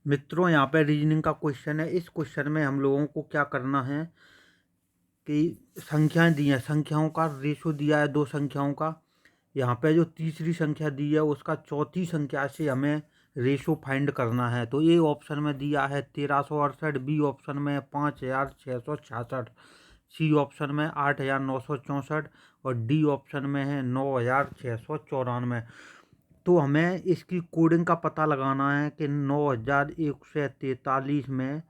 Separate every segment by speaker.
Speaker 1: मित्रों, यहाँ पे रीजनिंग का क्वेश्चन है। इस क्वेश्चन में हम लोगों को क्या करना है कि संख्याएं दी हैं, संख्याओं का रेशो दिया है दो संख्याओं का। यहाँ पे जो तीसरी संख्या दी है उसका चौथी संख्या से हमें रेशो फाइंड करना है। तो ए ऑप्शन में दिया है 1368, बी ऑप्शन में 5666, सी ऑप्शन में 8964 और डी ऑप्शन में है 9694। तो हमें इसकी कोडिंग का पता लगाना है कि 9143 में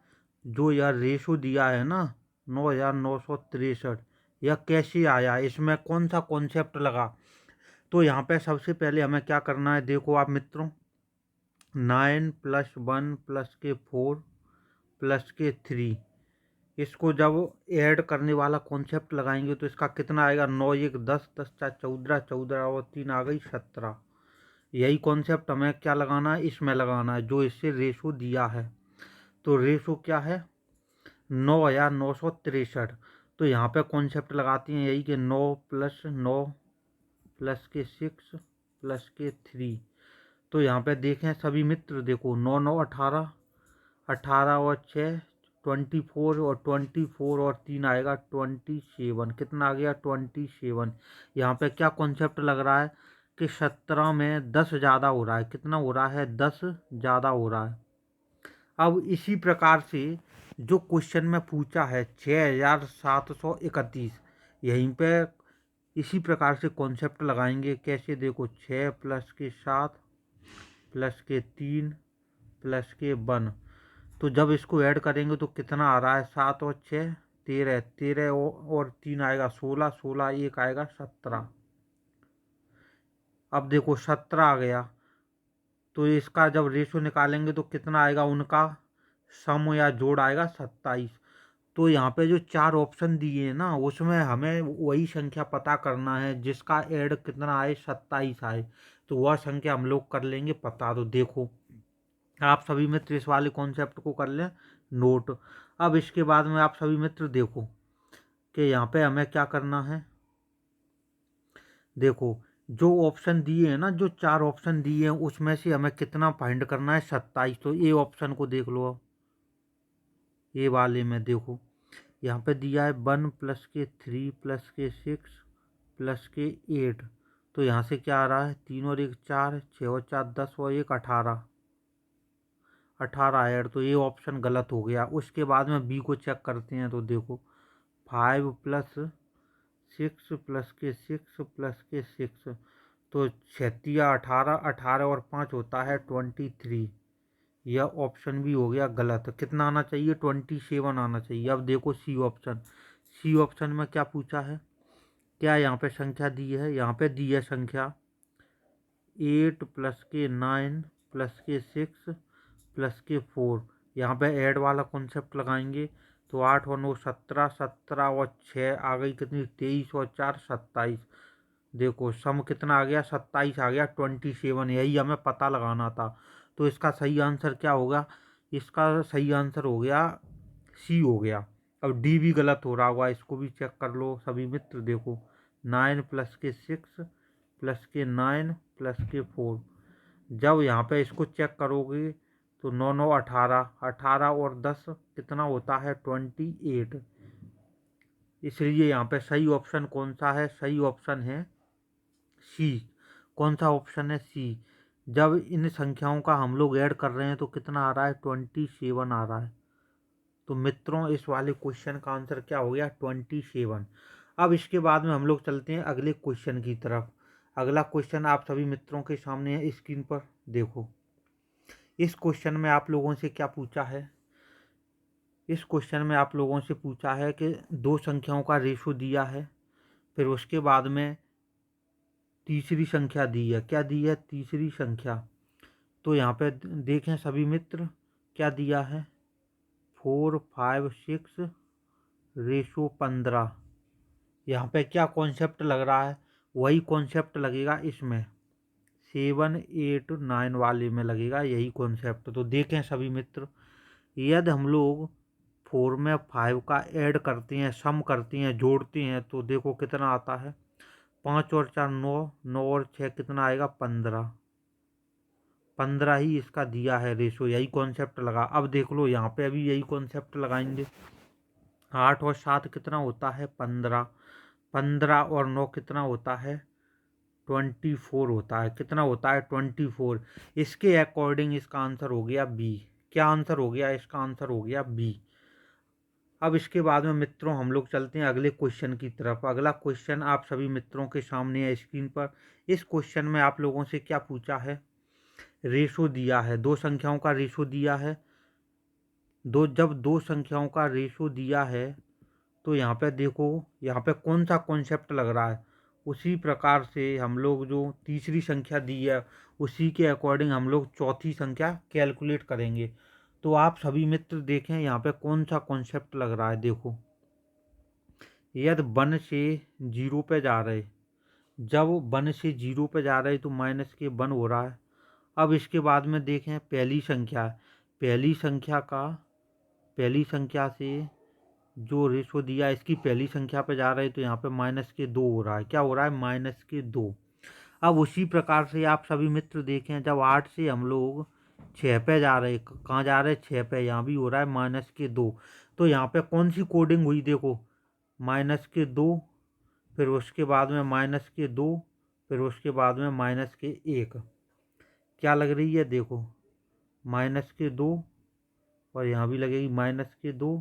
Speaker 1: जो यह रेशो दिया है ना 9963, यह कैसे आया, इसमें कौन सा कॉन्सेप्ट लगा। तो यहाँ पे सबसे पहले हमें क्या करना है, देखो आप मित्रों, 9 + 1 + के 4 + के 3, इसको जब ऐड करने वाला कॉन्सेप्ट लगाएंगे तो इसका कितना आएगा, 9 1 10, 10 4 14, 14 और 3 आ गई 17। यही कॉन्सेप्ट हमें क्या लगाना है, इसमें लगाना है जो इससे रेशो दिया है। तो रेशो क्या है, 9963। तो यहाँ पे कॉन्सेप्ट लगाते हैं यही कि 9 + 9 + के 6 + के 3। तो यहाँ पे देखें सभी मित्र, देखो 9 9 18, 18 और 6 24 और 24 और 3 आएगा 27। कितना आ गया, 27। यहाँ पे क्या कॉन्सेप्ट लग रहा है कि 17 में 10 ज़्यादा हो रहा है। कितना हो रहा है, 10 ज़्यादा हो रहा है। अब इसी प्रकार से जो क्वेश्चन में पूछा है 6731, यहीं पे इसी प्रकार से कॉन्सेप्ट लगाएंगे। कैसे, देखो 6 + के 7 + के 3 + के 1। तो जब इसको ऐड करेंगे तो कितना आ रहा है, 7 और 6 13, 13 और 3 आएगा 16, 16 1 आएगा 17। अब देखो 17 आ गया, तो इसका जब रेशो निकालेंगे तो कितना आएगा, उनका सम या जोड़ आएगा 27। तो यहाँ पे जो चार ऑप्शन दिए हैं ना, उसमें हमें वही संख्या पता करना है जिसका ऐड कितना आए, 27 आए। तो वह संख्या हम लोग कर लेंगे पता। तो देखो आप सभी मित्र इस वाले कॉन्सेप्ट को कर लें नोट। अब इसके बाद में आप सभी मित्र देखो कि यहाँ पे हमें क्या करना है। देखो जो ऑप्शन दिए हैं ना, जो चार ऑप्शन दिए हैं उसमें से हमें कितना फाइंड करना है, 27। तो ये ऑप्शन को देख लो। अब ये वाले में देखो यहाँ पे दिया है 1 + के 3 + के 6 + के 8। तो यहाँ से क्या आ रहा है, 3 और 1 4, 6 और 4 10 और 1 18, 18 ऐड। तो ये ऑप्शन गलत हो गया। उसके बाद में बी को चेक करते हैं। तो देखो 5 + 6 + के 6 + के 6, तो 36 18, 18 और 5 होता है 23। यह ऑप्शन भी हो गया गलत। कितना आना चाहिए, 27 आना चाहिए। अब देखो सी ऑप्शन, सी ऑप्शन में क्या पूछा है, क्या यहाँ पे संख्या दी है, यहाँ पे दी है संख्या 8 + के 9 + के 6 + के 4। यहाँ पे ऐड वाला कॉन्सेप्ट लगाएंगे तो 8 और 9 17, 17 और 6 आ गई कितनी, 23 और 4 27। देखो सम कितना आ गया, 27 आ गया 27। यही हमें पता लगाना था। तो इसका सही आंसर क्या होगा, इसका सही आंसर हो गया सी हो गया। अब डी भी गलत हो रहा होगा, इसको भी चेक कर लो सभी मित्र। देखो 9 + के 6 + के 9 + के 4। जब यहाँ पे इसको चेक करोगे तो 9 9 18, 18 और 10 कितना होता है, 28। इसलिए यहाँ पे सही ऑप्शन कौन सा है, सही ऑप्शन है सी। कौन सा ऑप्शन है, सी। जब इन संख्याओं का हम लोग ऐड कर रहे हैं तो कितना आ रहा है, 27 आ रहा है। तो मित्रों इस वाले क्वेश्चन का आंसर क्या हो गया, 27। अब इसके बाद में हम लोग चलते हैं अगले क्वेश्चन की तरफ। अगला क्वेश्चन आप सभी मित्रों के सामने है स्क्रीन पर। देखो इस क्वेश्चन में आप लोगों से क्या पूछा है, इस क्वेश्चन में आप लोगों से पूछा है कि दो संख्याओं का रेशो दिया है, फिर उसके बाद में तीसरी संख्या दी है। क्या दी है, तीसरी संख्या। तो यहाँ पे देखें सभी मित्र क्या दिया है, 4 5 6 रेशो 15। यहाँ पे क्या कॉन्सेप्ट लग रहा है, वही कॉन्सेप्ट लगेगा इसमें 7 8 9 वाले में लगेगा यही कॉन्सेप्ट। तो देखें सभी मित्र, यदि हम लोग 4 में 5 का ऐड करते हैं, सम करते हैं, जोड़ते हैं, तो देखो कितना आता है, 5 और 4 9, 9 और 6 कितना आएगा, 15। 15 ही इसका दिया है रेशो, यही कॉन्सेप्ट लगा। अब देख लो यहाँ पे अभी यही कॉन्सेप्ट लगाएंगे। 8 और 7 कितना होता है 15, 15 और 9 कितना होता है 24 होता है। कितना होता है 24। इसके अकॉर्डिंग इसका आंसर हो गया बी। क्या आंसर हो गया इसका? आंसर हो गया बी। अब इसके बाद में मित्रों हम लोग चलते हैं अगले क्वेश्चन की तरफ। अगला क्वेश्चन आप सभी मित्रों के सामने है स्क्रीन पर। इस क्वेश्चन में आप लोगों से क्या पूछा है? रेशो दिया है, दो संख्याओं का रेशो दिया है। जब दो संख्याओं का रेशो दिया है तो यहाँ पे देखो, यहाँ पे कौन सा कॉन्सेप्ट लग रहा है। उसी प्रकार से हम लोग जो तीसरी संख्या दी है उसी के अकॉर्डिंग हम लोग चौथी संख्या कैलकुलेट करेंगे। तो आप सभी मित्र देखें यहाँ पे कौन सा कॉन्सेप्ट लग रहा है। देखो, यदि 1 से 0 पे जा रहे, जब 1 से 0 पे जा रहे तो माइनस के 1 हो रहा है। अब इसके बाद में देखें पहली संख्या है, पहली संख्या से जो रेशो दिया इसकी पहली संख्या पे जा रहे तो यहाँ पे माइनस के 2 हो रहा है। क्या हो रहा है? माइनस के 2। अब उसी प्रकार से आप सभी मित्र देखें, जब 8 से हम लोग 6 पे जा रहे, कहाँ जा रहे? 6 पे, यहाँ भी हो रहा है माइनस के 2। तो यहाँ पे कौन सी कोडिंग हुई? देखो, माइनस के 2, फिर उसके बाद में माइनस के 2, फिर उसके बाद में माइनस के 1। क्या लग रही है? देखो, माइनस के 2 और यहाँ भी लगेगी माइनस के 2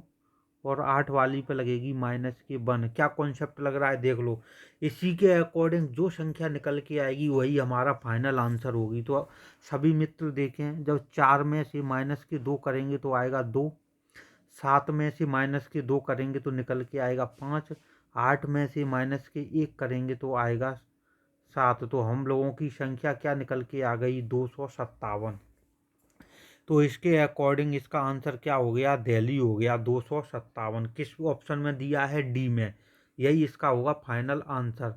Speaker 1: और 8 वाली पे लगेगी माइनस के 1। क्या कॉन्सेप्ट लग रहा है? देख लो, इसी के अकॉर्डिंग जो संख्या निकल के आएगी वही हमारा फाइनल आंसर होगी। तो सभी मित्र देखें, जब 4 में से माइनस के 2 करेंगे तो आएगा 2, 7 में से माइनस के 2 करेंगे तो निकल के आएगा 5, 8 में से माइनस के 1 करेंगे तो आएगा 7। तो हम लोगों की संख्या क्या निकल के आ गई? 257। तो इसके अकॉर्डिंग इसका आंसर क्या हो गया? दिल्ली हो गया 257। किस ऑप्शन में दिया है? डी में। यही इसका होगा फाइनल आंसर।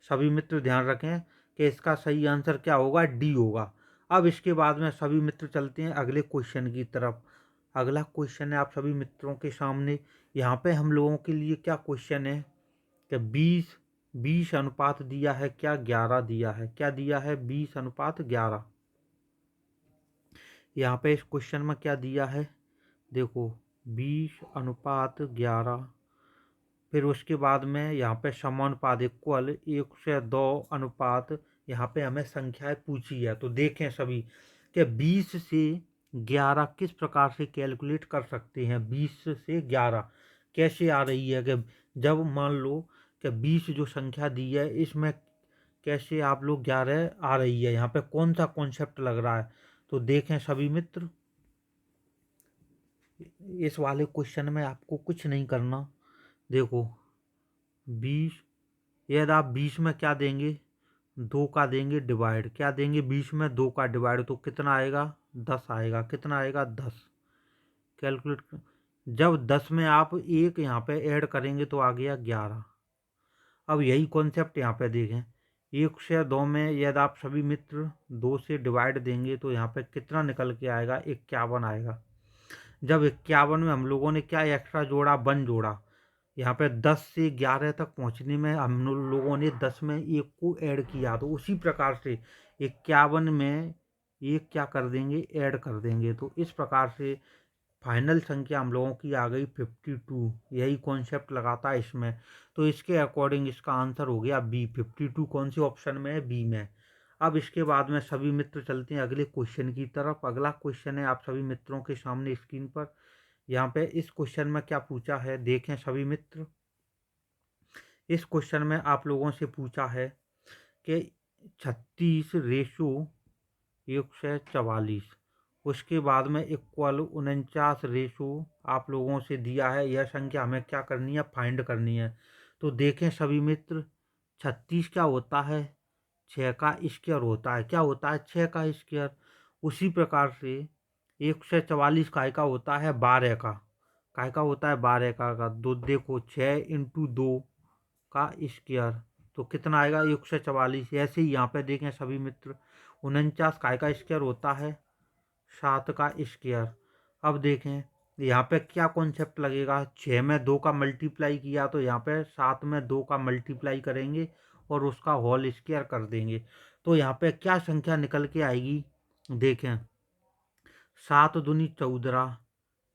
Speaker 1: सभी मित्र ध्यान रखें कि इसका सही आंसर क्या होगा? डी होगा। अब इसके बाद में सभी मित्र चलते हैं अगले क्वेश्चन की तरफ। अगला क्वेश्चन है आप सभी मित्रों के सामने। यहाँ पे हम लोगों के लिए क्या क्वेश्चन है कि 20 अनुपात दिया है, क्या 11 दिया है। क्या दिया है? 20 अनुपात 11। यहाँ पे इस क्वेश्चन में क्या दिया है? देखो, 20 अनुपात 11, फिर उसके बाद में यहाँ पे समानुपात इक्वल 1 से 2 अनुपात, यहाँ पे हमें संख्याएं पूछी है। तो देखें सभी कि 20 से 11 किस प्रकार से कैलकुलेट कर सकते हैं। 20 से 11 कैसे आ रही है कि जब मान लो कि 20 जो संख्या दी है इसमें कैसे आप लोग 11 आ रही है, यहाँ पे कौन सा कॉन्सेप्ट लग रहा है। तो देखें सभी मित्र, इस वाले क्वेश्चन में आपको कुछ नहीं करना। देखो, 20, यदि आप 20 में क्या देंगे? 2 का देंगे डिवाइड। क्या देंगे? 20 में 2 का डिवाइड तो कितना आएगा? 10 आएगा। कितना आएगा? 10। कैलकुलेट जब 10 में आप 1 यहाँ पे ऐड करेंगे तो आ गया 11। अब यही कॉन्सेप्ट यहाँ पे देखें, 1 से 2 में यदि आप सभी मित्र 2 से डिवाइड देंगे तो यहाँ पे कितना निकल के आएगा? 51 आएगा। जब 51 में हम लोगों ने क्या एक्स्ट्रा जोड़ा? 1 जोड़ा। यहाँ पे 10 से 11 तक पहुँचने में हम लोगों ने 10 में 1 को ऐड किया। तो उसी प्रकार से 51 में 1 क्या कर देंगे? ऐड कर देंगे। तो इस प्रकार से फाइनल संख्या हम लोगों की आ गई 52। यही कॉन्सेप्ट लगाता है इसमें। तो इसके अकॉर्डिंग इसका आंसर हो गया बी। 52 कौन सी ऑप्शन में है? बी में। अब इसके बाद में सभी मित्र चलते हैं अगले क्वेश्चन की तरफ। अगला क्वेश्चन है आप सभी मित्रों के सामने स्क्रीन पर। यहाँ पे इस क्वेश्चन में क्या पूछा है देखें सभी मित्र। इस क्वेश्चन में आप लोगों से पूछा है कि 36 रेशो 1 से 44, उसके बाद में इक्वल 49 रेशो आप लोगों से दिया है। यह संख्या हमें क्या करनी है? फाइंड करनी है। तो देखें सभी मित्र, 36 क्या होता है? 6 का स्क्वायर होता है। क्या होता है? 6 का स्क्वायर। उसी प्रकार से 1 से 44 काय का होता है? 12 का। काय का होता है? 12 का। तो देखो, 6 इंटू 2 का स्क्वायर तो कितना आएगा? 1 से 44। ऐसे ही यहाँ पे देखें सभी मित्र, 49 काय का स्क्वायर होता है? 7 का स्क्वायर। अब देखें यहाँ पे क्या कॉन्सेप्ट लगेगा? 6 में 2 का मल्टीप्लाई किया तो यहाँ पे 7 में 2 का मल्टीप्लाई करेंगे और उसका होल स्क्वायर कर देंगे। तो यहाँ पे क्या संख्या निकल के आएगी? देखें 7 दूनी 14,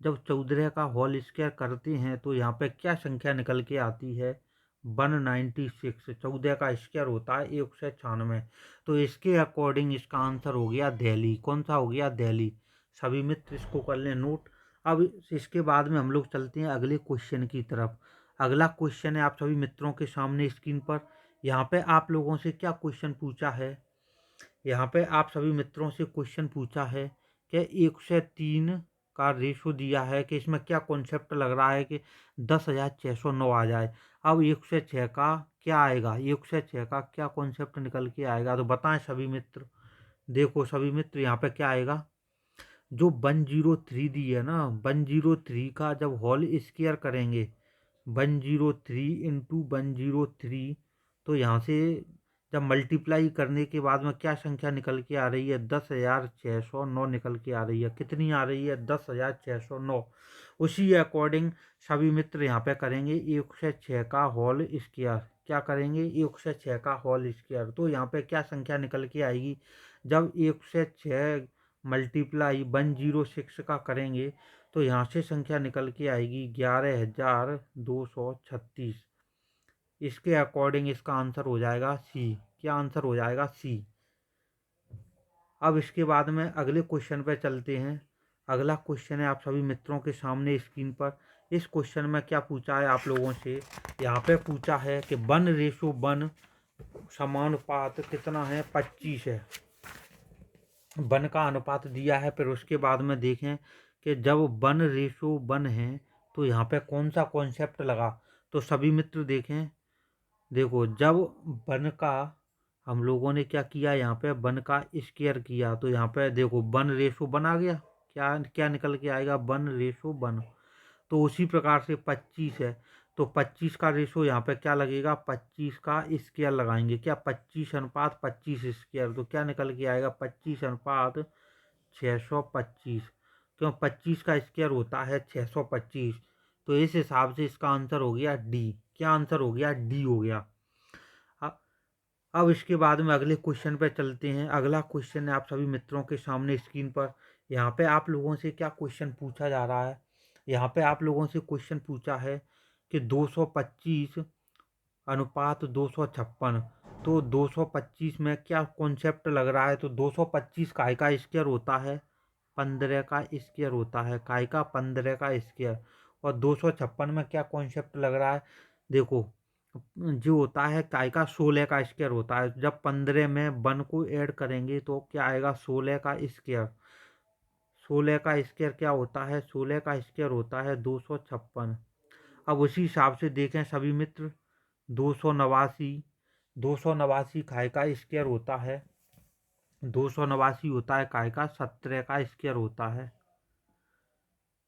Speaker 1: जब 14 का होल स्क्वायर करते हैं तो यहाँ पे क्या संख्या निकल के आती है 196। 14 का स्क्वायर होता है 196। तो इसके अकॉर्डिंग इसका आंसर हो गया दिल्ली। कौन सा हो गया? दिल्ली। सभी मित्र इसको कर लें नोट। अब इसके बाद में हम लोग चलते हैं अगले क्वेश्चन की तरफ। अगला क्वेश्चन है आप सभी मित्रों के सामने स्क्रीन पर। यहाँ पे आप लोगों से क्या क्वेश्चन पूछा है? यहाँ पे आप सभी मित्रों से क्वेश्चन पूछा है कि 1 से 3 का रेशो दिया है कि इसमें क्या कॉन्सेप्ट लग रहा है कि 10,609 आ जाए। अब 1 से 6 का क्या आएगा? 1 से 6 का क्या कॉन्सेप्ट निकल के आएगा? तो बताएं सभी मित्र। देखो सभी मित्र यहाँ पे क्या आएगा, जो 103 दी है ना, 103 का जब होल स्क्वायर करेंगे 103 इंटू 103, तो यहाँ से जब मल्टीप्लाई करने के बाद में क्या संख्या निकल के आ रही है? 10,609 निकल के आ रही है। कितनी आ रही है? 10,609। उसी अकॉर्डिंग सभी मित्र यहाँ पे करेंगे 1 से 6 का होल स्क्वायर। क्या करेंगे? 1 से 6 का होल स्क्वायर। तो यहाँ पे क्या संख्या निकल के आएगी? जब 1 से 6 मल्टीप्लाई 106 का करेंगे तो यहाँ से संख्या निकल के आएगी 11,236। इसके अकॉर्डिंग इसका आंसर हो जाएगा सी। क्या आंसर हो जाएगा? सी। अब इसके बाद में अगले क्वेश्चन पे चलते हैं। अगला क्वेश्चन है आप सभी मित्रों के सामने स्क्रीन पर। इस क्वेश्चन में क्या पूछा है आप लोगों से? यहाँ पे पूछा है कि 1:1 समानुपात कितना है? 25 है। 1 का अनुपात दिया है। फिर उसके बाद में देखें कि जब 1:1 है तो यहाँ पे कौन सा कॉन्सेप्ट लगा। तो सभी मित्र देखें, देखो जब 1 का हम लोगों ने क्या किया, यहाँ पे 1 का स्क्वायर किया तो यहाँ पे देखो 1:1 आ गया। क्या क्या निकल के आएगा? 1:1। तो उसी प्रकार से 25 है तो 25 का रेशो यहाँ पे क्या लगेगा? 25 का स्क्वायर लगाएंगे। क्या? 25:25 स्क्वायर। तो क्या निकल के आएगा? 25:625। क्यों? 25 का स्क्वायर होता है 625। तो इस हिसाब से इसका आंसर हो गया डी। क्या आंसर हो गया? डी हो गया। अब इसके बाद में अगले क्वेश्चन पे चलते हैं। अगला क्वेश्चन है आप सभी मित्रों के सामने स्क्रीन पर। यहाँ पे आप लोगों से क्या क्वेश्चन पूछा जा रहा है? यहाँ पे आप लोगों से क्वेश्चन पूछा है कि 225 अनुपात 256। तो 225 में क्या कॉन्सेप्ट लग रहा है? तो 225 काय का स्क्वायर होता है? 15 का स्क्वायर होता है। काय का? 15 का स्क्वायर। और 256 में क्या कॉन्सेप्ट लग रहा है? देखो जो होता है काय का? 16 का स्क्वायर होता है। जब 15 में 1 को ऐड करेंगे तो क्या आएगा? 16 का स्क्वायर। 16 का स्क्वायर क्या होता है? 16 का स्क्वायर होता है 256। अब उसी हिसाब से देखें सभी मित्र, 289 289 काय का स्क्वायर होता है? 289 होता है काय का? 17 का स्क्वायर होता है।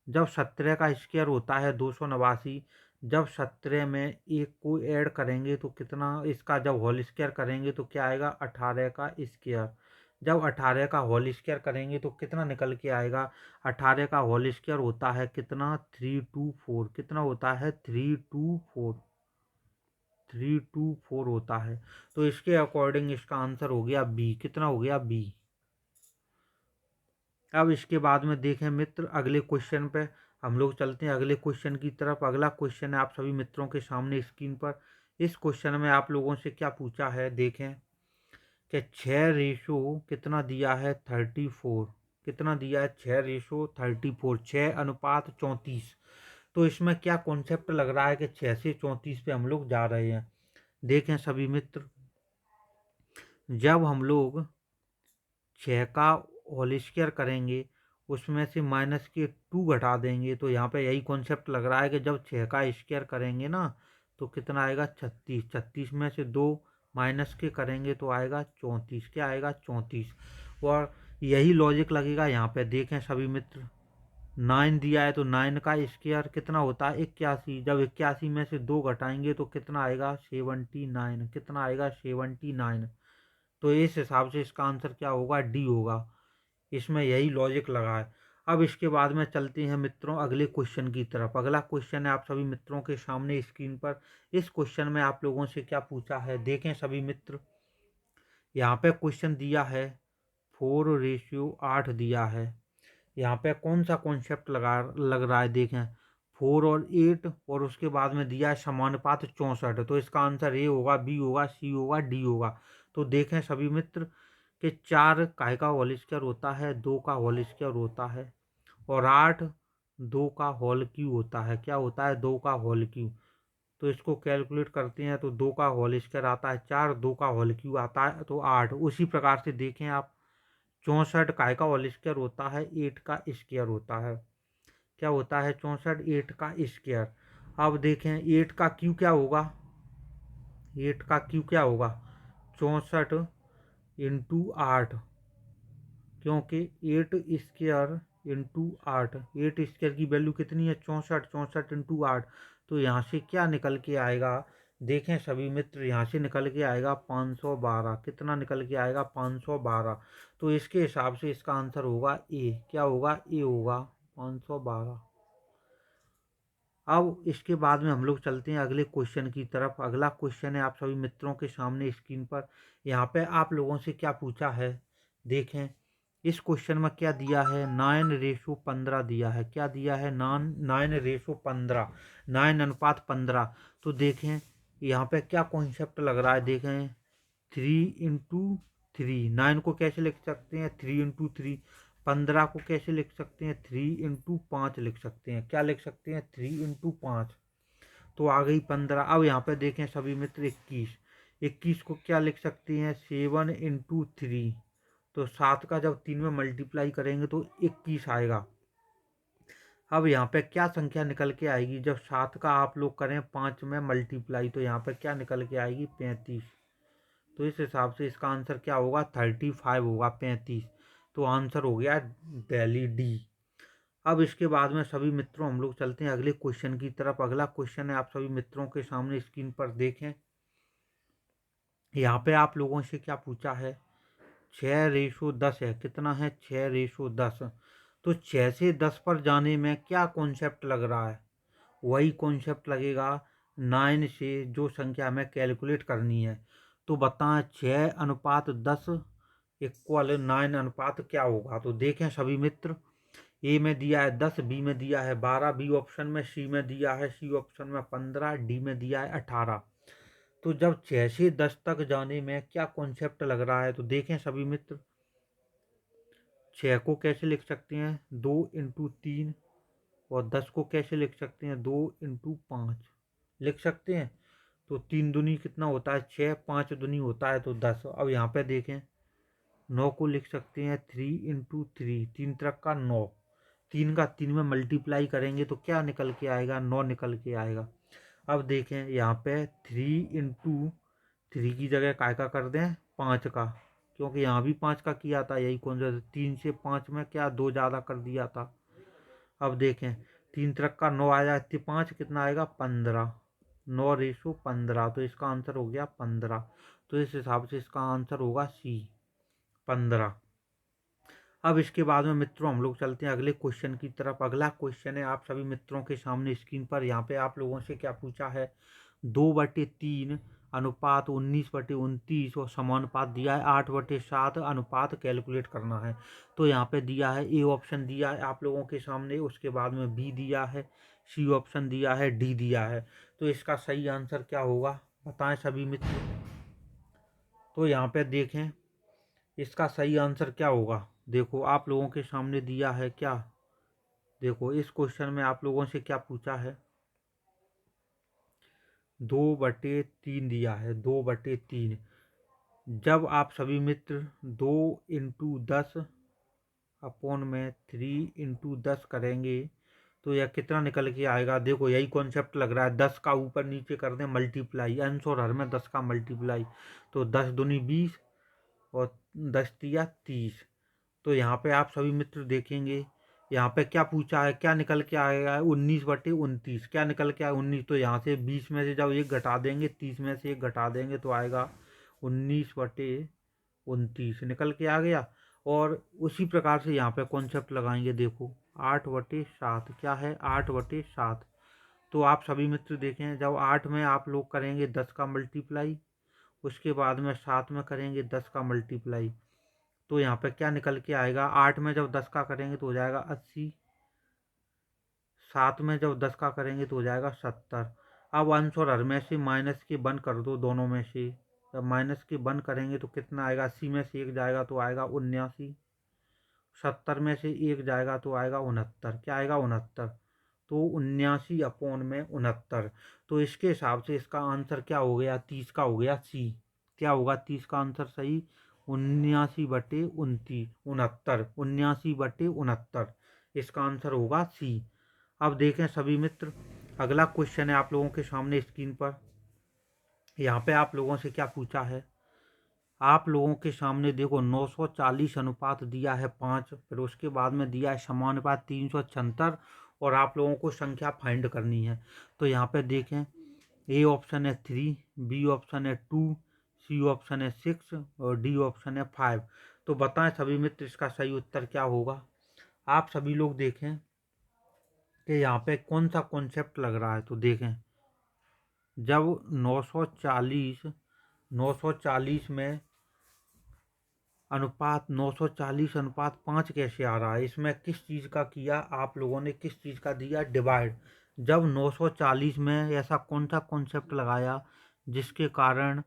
Speaker 1: जब 17 का स्क्वायर होता है 289, जब 17 में एक को ऐड करेंगे तो कितना, इसका जब होल स्क्वायर करेंगे तो क्या आएगा? 18 का स्क्वायर। जब 18 का होल स्क्वायर करेंगे तो कितना निकल के आएगा? 18 का होल स्क्वायर होता है कितना? 324। कितना होता है? 324। 324 होता है। तो इसके अकॉर्डिंग इसका आंसर हो गया बी। कितना हो गया? बी। अब इसके बाद में देखें मित्र अगले क्वेश्चन पे हम लोग चलते हैं अगले क्वेश्चन की तरफ। अगला क्वेश्चन है आप सभी मित्रों के सामने स्क्रीन पर। इस क्वेश्चन में आप लोगों से क्या पूछा है? देखें कि 6 रेशो कितना दिया है? 34। कितना दिया है? 6:34। 6:34। तो इसमें क्या कॉन्सेप्ट लग रहा है कि 6 से 34 पे हम लोग जा रहे हैं। देखें सभी मित्र, जब हम लोग 6 का होल स्क्वायर करेंगे उसमें से माइनस के 2 घटा देंगे तो यहाँ पे यही कॉन्सेप्ट लग रहा है कि जब 6 का स्क्वायर करेंगे ना तो कितना आएगा? 36। 36 में से 2 माइनस के करेंगे तो आएगा 34। क्या आएगा? 34। और यही लॉजिक लगेगा यहाँ पे। देखें सभी मित्र, 9 दिया है तो 9 का स्क्वायर कितना होता है? 81। जब 81 में से 2 घटाएंगे तो कितना आएगा? 79। कितना आएगा? 79। तो इस हिसाब से इसका आंसर क्या होगा? डी होगा। इसमें यही लॉजिक लगा है। अब इसके बाद में चलते हैं मित्रों अगले क्वेश्चन की तरफ। अगला क्वेश्चन है आप सभी मित्रों के सामने स्क्रीन पर। इस क्वेश्चन में आप लोगों से क्या पूछा है? देखें सभी मित्र, यहाँ पे क्वेश्चन दिया है 4:8 दिया है। यहाँ पे कौन सा कॉन्सेप्ट लग रहा है, देखें 4 और 8 और उसके बाद में दिया है समानुपात 64। तो इसका आंसर ए होगा, बी होगा, सी होगा, डी होगा। तो देखें सभी मित्र कि 4 काय का होल स्क्वायर होता है, 2 का होल स्क्वायर होता है, और 8 2 का होल क्यूब होता है। क्या होता है? 2 का होल क्यूब। तो इसको कैलकुलेट करते हैं तो 2 का होल स्क्वायर आता है 4, 2 का होल क्यूब आता है तो 8। उसी प्रकार से देखें आप 64 काय का होल स्क्वायर होता है, 8 का स्क्वायर होता है। क्या होता है? 64 8 का स्क्वायर। अब देखें 8 का क्यू क्या होगा, 8 का क्यू क्या होगा? 64 इंटू 8, क्योंकि 8 स्क्वायर इंटू 8, 8 स्क्वायर की वैल्यू कितनी है? 64, 64 इंटू 8। तो यहाँ से क्या निकल के आएगा? देखें सभी मित्र, यहाँ से निकल के आएगा 512। कितना निकल के आएगा? 512। तो इसके हिसाब से इसका आंसर होगा ए। क्या होगा? ए होगा 512। अब इसके बाद में हम लोग चलते हैं अगले क्वेश्चन की तरफ। अगला क्वेश्चन है आप सभी मित्रों के सामने स्क्रीन पर। यहाँ पे आप लोगों से क्या पूछा है, देखें इस क्वेश्चन में क्या दिया है? 9:15 दिया है। क्या दिया है? 9:15, 9:15। तो देखें यहाँ पे क्या कॉन्सेप्ट लग रहा है, देखें 3 × 3। 9 को कैसे लिख सकते हैं? 3 × 3। 15 को कैसे लिख सकते हैं? 3 × 5 लिख सकते हैं। क्या लिख सकते हैं? 3 × 5। तो आ गई 15। अब यहाँ पे देखें सभी मित्र 21। 21 को क्या लिख सकते हैं? 7 × 3। तो 7 का जब 3 में मल्टीप्लाई करेंगे तो 21 आएगा। अब यहाँ पे क्या संख्या निकल के आएगी जब 7 का आप लोग करें 5 में मल्टीप्लाई? तो यहाँ पे क्या निकल के आएगी? 35। तो इस हिसाब से इसका आंसर क्या होगा? 35 होगा, 35। तो आंसर हो गया दिल्ली डी। अब इसके बाद में सभी मित्रों हम लोग चलते हैं अगले क्वेश्चन की तरफ। अगला क्वेश्चन है आप सभी मित्रों के सामने स्क्रीन पर, देखें यहाँ पे आप लोगों से क्या पूछा है? 6:10 है। कितना है? 6:10। तो 6 से 10 पर जाने में क्या कॉन्सेप्ट लग रहा है? वही कॉन्सेप्ट लगेगा 9 से जो संख्या हमें कैलकुलेट करनी है। तो बताएं 6:10 इक्वल 9 क्या होगा? तो देखें सभी मित्र, ए में दिया है 10, बी में दिया है 12, बी ऑप्शन में, सी में दिया है, सी ऑप्शन में 15, डी में दिया है 18। तो जब 6 से 10 तक जाने में क्या कॉन्सेप्ट लग रहा है? तो देखें सभी मित्र, 6 को कैसे लिख सकते हैं? 2 × 3। और 10 को कैसे लिख सकते हैं? 2 × 5 लिख सकते हैं। तो 3 दूनी कितना होता है? 6, 5 दूनी होता है तो 10। अब यहाँ पे देखें 9 को लिख सकते हैं 3 × 3, 3 त्रिक का 9। 3 का 3 में मल्टीप्लाई करेंगे तो क्या निकल के आएगा? 9 निकल के आएगा। अब देखें यहाँ पे 3 × 3 की जगह काय का कर दें? 5 का, क्योंकि यहाँ भी 5 का किया था। यही कौन सा 3 से 5 में क्या 2 ज़्यादा कर दिया था। अब देखें 3 त्रिक का 9 आया, 5 कितना आएगा? 15। 9:15। तो इसका आंसर हो गया 15। तो इस हिसाब से इसका आंसर होगा सी, 15। अब इसके बाद में मित्रों हम लोग चलते हैं अगले क्वेश्चन की तरफ। अगला क्वेश्चन है आप सभी मित्रों के सामने स्क्रीन पर। यहाँ पे आप लोगों से क्या पूछा है? 2/3 अनुपात 19/29 और समानुपात दिया है 8/7 अनुपात कैलकुलेट करना है। तो यहाँ पे दिया है ए ऑप्शन दिया है आप लोगों के सामने, उसके बाद में बी दिया है, सी ऑप्शन दिया है, डी दिया है। तो इसका सही आंसर क्या होगा बताएं सभी मित्र। तो यहाँ पे देखें इसका सही आंसर क्या होगा। देखो आप लोगों के सामने दिया है क्या, देखो इस क्वेश्चन में आप लोगों से क्या पूछा है? 2/3 दिया है, 2/3। जब आप सभी मित्र 2 × 10 अपॉन में 3 × 10 करेंगे तो यह कितना निकल के आएगा? देखो यही कॉन्सेप्ट लग रहा है, 10 का ऊपर नीचे कर दें मल्टीप्लाई, अंश और हर में 10 का मल्टीप्लाई। तो 10 दूनी 20 और 10 तिया 30। तो यहाँ पे आप सभी मित्र देखेंगे यहाँ पे क्या पूछा है, क्या निकल के आएगा? 19/29। क्या निकल के आएगा? 19। तो यहाँ से 20 में से जब एक घटा देंगे, 30 में से एक घटा देंगे तो आएगा 19/29 निकल के आ गया। और उसी प्रकार से यहाँ पे कॉन्सेप्ट लगाएंगे, देखो 8/7। क्या है? 8/7। तो आप सभी मित्र देखें जब 8 में आप लोग करेंगे 10 का मल्टीप्लाई, उसके बाद में 7 में करेंगे 10 का मल्टीप्लाई, तो यहाँ पे क्या निकल के आएगा, 8 में जब 10 का करेंगे तो हो जाएगा 80, 7 में जब 10 का करेंगे तो हो जाएगा 70। अब अंश और हर में से माइनस के वन कर दो, दोनों में से जब माइनस के वन करेंगे तो कितना आएगा, 80 में से 1 जाएगा तो आएगा 79, 70 में से 1 जाएगा तो आएगा 69, क्या आएगा 69, तो 79/69। तो इसके हिसाब से इसका आंसर क्या हो गया, 30 का हो गया सी। क्या होगा 30 का आंसर सही, 79/29, 79 इसका आंसर होगा सी। अब देखें सभी मित्र, अगला क्वेश्चन है आप लोगों के सामने स्क्रीन पर। यहाँ पे आप लोगों से क्या पूछा है, आप लोगों के सामने देखो 940 अनुपात दिया है 5, फिर उसके बाद में दिया है समानुपात 376, और आप लोगों को संख्या फाइंड करनी है। तो यहाँ पे देखें, ए ऑप्शन है 3, बी ऑप्शन है 2, सी ऑप्शन है 6 और डी ऑप्शन है 5। तो बताएं सभी मित्र इसका सही उत्तर क्या होगा। आप सभी लोग देखें कि यहाँ पे कौन सा कॉन्सेप्ट लग रहा है। तो देखें, जब 940 में अनुपात 940/5 कैसे आ रहा है, इसमें किस चीज़ का किया आप लोगों ने, किस चीज़ का दिया डिवाइड। जब 940 में ऐसा कौन सा कॉन्सेप्ट लगाया जिसके कारण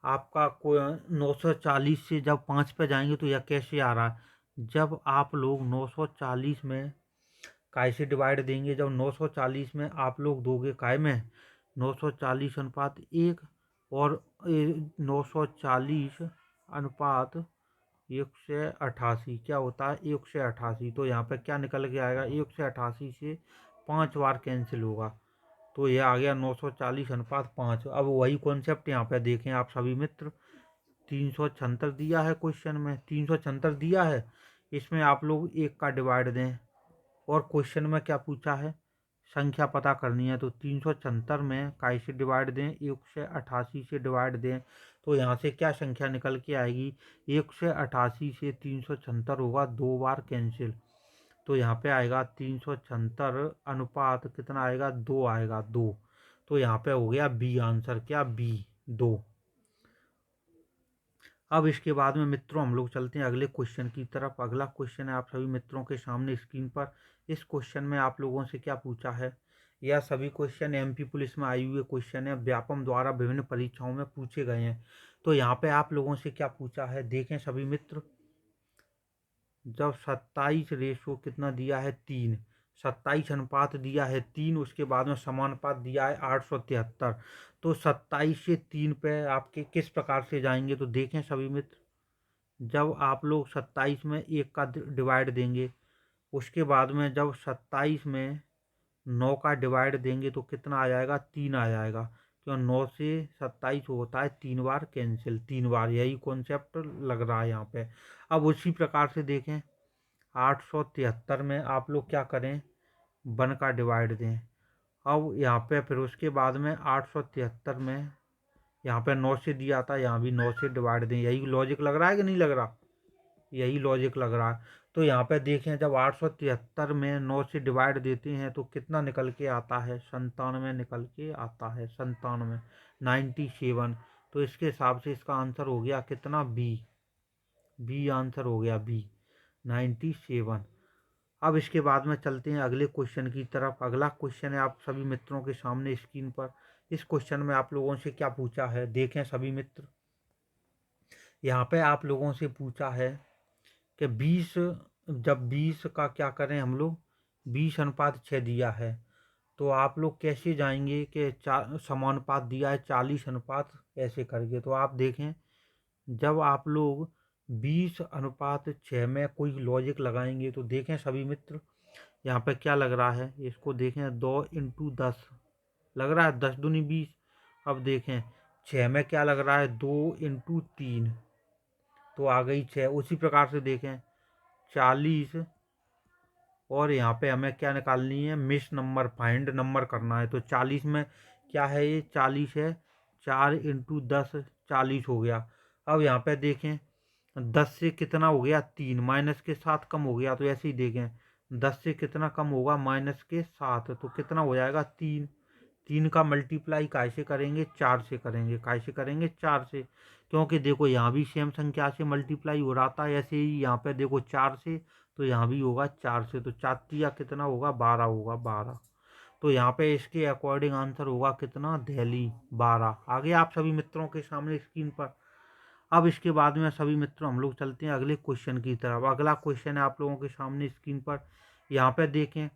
Speaker 1: आपका कोई 940 से जब 5 पे जाएंगे तो यह कैसे आ रहा है। जब आप लोग 940 में कैसे डिवाइड देंगे, जब 940 में आप लोग दोगे काय में 940/1 और 940/188, क्या होता है 188। तो यहाँ पे क्या निकल के आएगा, 188 से 5 बार कैंसिल होगा, तो यह आ गया 940/5। अब वही कॉन्सेप्ट यहाँ पे देखें आप सभी मित्र, 376 दिया है क्वेश्चन में, 376 दिया है, इसमें आप लोग 1 का डिवाइड दें, और क्वेश्चन में क्या पूछा है, संख्या पता करनी है। तो 376 में कैसे डिवाइड दें, 188 से डिवाइड दें, तो यहाँ से क्या संख्या निकल के आएगी, 188 से 376 होगा 2 बार कैंसिल, तो यहाँ पे आएगा 376 अनुपात कितना आएगा, 2 आएगा, 2। तो यहाँ पे हो गया बी आंसर, क्या बी 2। अब इसके बाद में मित्रों हम लोग चलते हैं अगले क्वेश्चन की तरफ। अगला क्वेश्चन है आप सभी मित्रों के सामने स्क्रीन पर। इस क्वेश्चन में आप लोगों से क्या पूछा है, यह सभी क्वेश्चन एमपी पुलिस में आए हुए क्वेश्चन है, व्यापम द्वारा विभिन्न परीक्षाओं में पूछे गए हैं। तो यहाँ पे आप लोगों से क्या पूछा है, देखें सभी मित्र, जब 27 रेशो कितना दिया है 3, 27 अनुपात दिया है 3, उसके बाद में समानुपात दिया है 873, तो 27 से 3 पे आपके किस प्रकार से जाएंगे। तो देखें सभी मित्र, जब आप लोग 27 में 1 का डिवाइड देंगे, उसके बाद में जब 27 में 9 का डिवाइड देंगे तो कितना आ जाएगा, 3 आ जाएगा, क्यों 9 से 27 होता है 3 बार कैंसिल, 3 बार, यही कॉन्सेप्ट लग रहा है यहाँ पे। अब उसी प्रकार से देखें 873 में आप लोग क्या करें, 1 का डिवाइड दें। अब यहाँ पे फिर उसके बाद में 873 में यहाँ पे 9 से दिया था, यहाँ भी 9 से डिवाइड दें, यही लॉजिक लग रहा है कि नहीं लग रहा, यही लॉजिक लग रहा है। तो यहाँ पे देखें, जब 873 में 9 से डिवाइड देते हैं तो कितना निकल के आता है, 97 निकल के आता है, 97, 97। तो इसके हिसाब से इसका आंसर हो गया कितना, बी, बी आंसर हो गया बी, 97। अब इसके बाद में चलते हैं अगले क्वेश्चन की तरफ। अगला क्वेश्चन है आप सभी मित्रों के सामने स्क्रीन पर। इस क्वेश्चन में आप लोगों से क्या पूछा है, देखें सभी मित्र, यहाँ पे आप लोगों से पूछा है कि 20, जब 20 का क्या करें हम लोग, 20/6 दिया है, तो आप लोग कैसे जाएंगे कि समानुपात दिया है 40 ऐसे करके। तो आप देखें, जब आप लोग 20/6 में कोई लॉजिक लगाएंगे तो देखें सभी मित्र, यहाँ पे क्या लग रहा है, इसको देखें 2 × 10 लग रहा है, 10 दूनी 20। अब देखें 6 में क्या लग रहा है, 2 × 3, तो आ गई 6। उसी प्रकार से देखें 40, और यहाँ पे हमें क्या निकालनी है, मिस नंबर, फाइंड नंबर करना है। तो 40 में क्या है, ये 40 है, 4 × 10 40 हो गया। अब यहाँ पे देखें 10 से कितना हो गया, 3, माइनस के 7 कम हो गया, तो ऐसे ही देखें 10 से कितना कम होगा, -7, तो कितना हो जाएगा 3, 3 का मल्टीप्लाई कैसे करेंगे, 4 से करेंगे। कैसे करेंगे, 4 से, क्योंकि देखो यहाँ भी सेम संख्या से मल्टीप्लाई हो रहा था, ऐसे ही यहाँ पे देखो 4 से, तो यहाँ भी होगा 4 से। तो 4 तिया कितना होगा, 12 होगा, 12। तो यहाँ पे इसके अकॉर्डिंग आंसर होगा कितना, दिल्ली 12। आगे आप सभी मित्रों के सामने स्क्रीन पर। अब इसके बाद में सभी मित्रों हम लोग चलते हैं अगले क्वेश्चन की तरफ। अगला क्वेश्चन है आप लोगों के सामने स्क्रीन पर। यहाँ पे देखें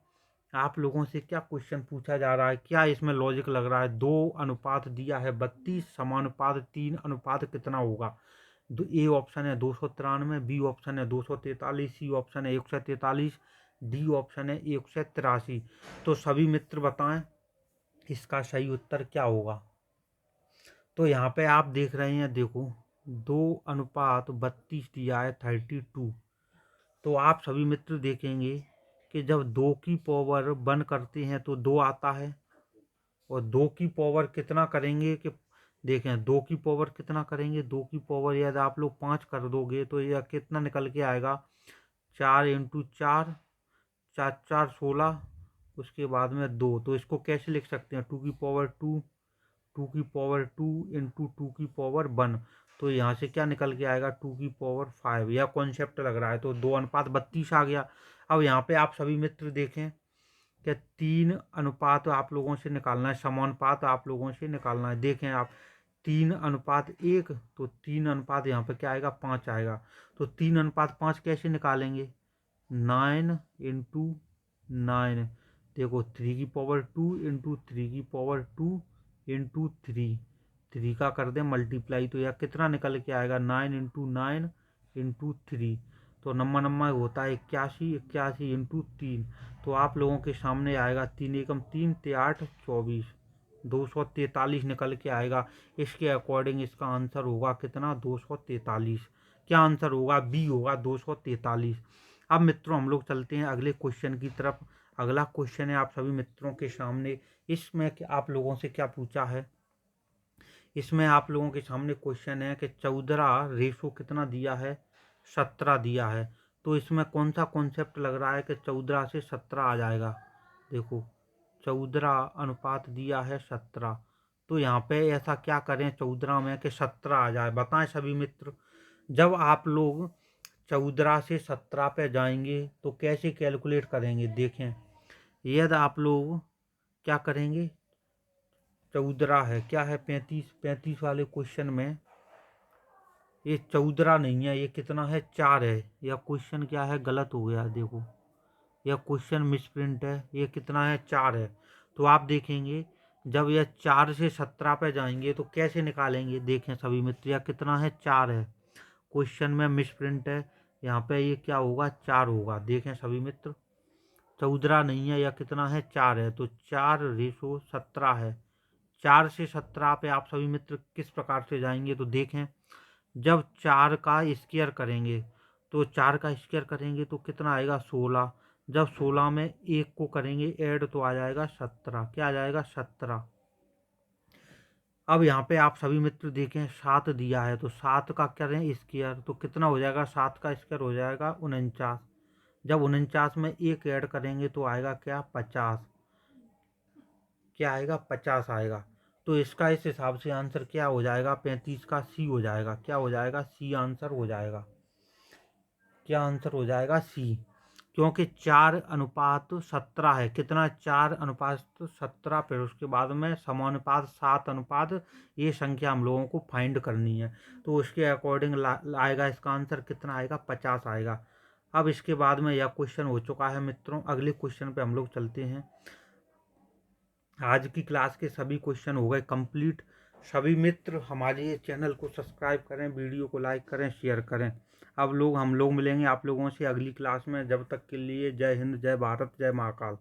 Speaker 1: आप लोगों से क्या क्वेश्चन पूछा जा रहा है, क्या इसमें लॉजिक लग रहा है। 2 अनुपात दिया है 32, समानुपात 3 अनुपात कितना होगा। ए ऑप्शन है 293, बी ऑप्शन है 243, सी ऑप्शन है 143, डी ऑप्शन है 183। तो सभी मित्र बताएं इसका सही उत्तर क्या होगा। तो यहाँ पे आप देख रहे हैं, देखो 2:32 दिया है 32। तो आप सभी मित्र देखेंगे कि जब 2 की पावर 1 करते हैं तो 2 आता है, और 2 की पावर कितना करेंगे कि देखें 2 की पावर कितना करेंगे, 2 की पावर यदि आप लोग 5 कर दोगे तो यह कितना निकल के आएगा, 4 इंटू 4, 4 4 16, उसके बाद में 2। तो इसको कैसे लिख सकते हैं, 2 की पावर 2, 2 की पावर 2 इंटू 2 की पावर 1। तो यहाँ से क्या निकल के आएगा, 2 की पावर 5। यह कॉन्सेप्ट लग रहा है। तो 2:32 आ गया। अब यहाँ पे आप सभी मित्र देखें कि 3 अनुपात आप लोगों से निकालना है, समानुपात आप लोगों से निकालना है। देखें आप 3:1, तो 3 अनुपात यहाँ पे क्या आएगा, 5 आएगा। तो 3:5 कैसे निकालेंगे, 9 इंटू 9। देखो 3 की पावर 2 इंटू 3 की पावर 2 इंटू 3 का कर दें मल्टीप्लाई, तो यह कितना निकल के आएगा, 9 इंटू 9 इंटू 3। तो नम्मा होता है 81, 81 इंटू 3। तो आप लोगों के सामने आएगा 3 एकम 3, 8 24, 243 निकल के आएगा। इसके अकॉर्डिंग इसका आंसर होगा कितना, 243। क्या आंसर होगा, बी होगा 243। अब मित्रों हम लोग चलते हैं अगले क्वेश्चन की तरफ। अगला क्वेश्चन है आप सभी मित्रों के सामने। इसमें आप लोगों से क्या पूछा है, इसमें आप लोगों के सामने क्वेश्चन है कि 14 रेशो कितना दिया है, 17 दिया है। तो इसमें कौन सा कॉन्सेप्ट लग रहा है कि 14 से 17 आ जाएगा। देखो 14 अनुपात दिया है 17, तो यहाँ पे ऐसा क्या करें 14 में कि 17 आ जाए। बताएं सभी मित्र, जब आप लोग 14 से 17 पे जाएंगे तो कैसे कैलकुलेट करेंगे। देखें यदि आप लोग क्या करेंगे, 14 है, क्या है 35, 35 वाले क्वेश्चन में ये 14 नहीं है, ये कितना है, 4 है। यह क्वेश्चन क्या है, गलत हो गया। देखो यह क्वेश्चन मिसप्रिंट है, ये कितना है, 4 है। तो आप देखेंगे जब यह 4 से 17 पे जाएंगे तो कैसे निकालेंगे। देखें सभी मित्र, यह कितना है, 4 है। क्वेश्चन में मिसप्रिंट है, यहाँ पे ये क्या होगा, 4 होगा। देखें सभी मित्र 14 नहीं है, यह कितना है, 4 है। तो 4 रेशो 17 है। 4 से 17 पे आप सभी मित्र किस प्रकार से जाएंगे, तो देखें जब 4 का स्क्वायर करेंगे, तो 4 का स्क्वायर करेंगे तो कितना आएगा, 16। जब 16 में 1 को करेंगे ऐड तो आ जाएगा 17। क्या आ जाएगा, 17। अब यहाँ पे आप सभी मित्र देखें 7 दिया है, तो 7 का करें स्क्वायर तो कितना हो जाएगा, 7 का स्क्वायर हो जाएगा 49। जब 49 में 1 ऐड करेंगे तो आएगा क्या, 50। क्या आएगा, 50 आएगा। तो इसका इस हिसाब से आंसर क्या हो जाएगा, 35 का सी हो जाएगा। क्या हो जाएगा, सी आंसर हो जाएगा। क्या आंसर हो जाएगा, सी। क्योंकि 4:17 है, कितना, 4:17। फिर उसके बाद में समानुपात 7 ये संख्या हम लोगों को फाइंड करनी है। तो उसके अकॉर्डिंग आएगा इसका आंसर कितना आएगा, 50 आएगा। अब इसके बाद में यह क्वेश्चन हो चुका है मित्रों। अगले क्वेश्चन पे हम लोग चलते हैं। आज की क्लास के सभी क्वेश्चन हो गए कंप्लीट। सभी मित्र हमारे चैनल को सब्सक्राइब करें, वीडियो को लाइक करें, शेयर करें। अब हम लोग मिलेंगे आप लोगों से अगली क्लास में। जब तक के लिए जय हिंद, जय भारत, जय महाकाल।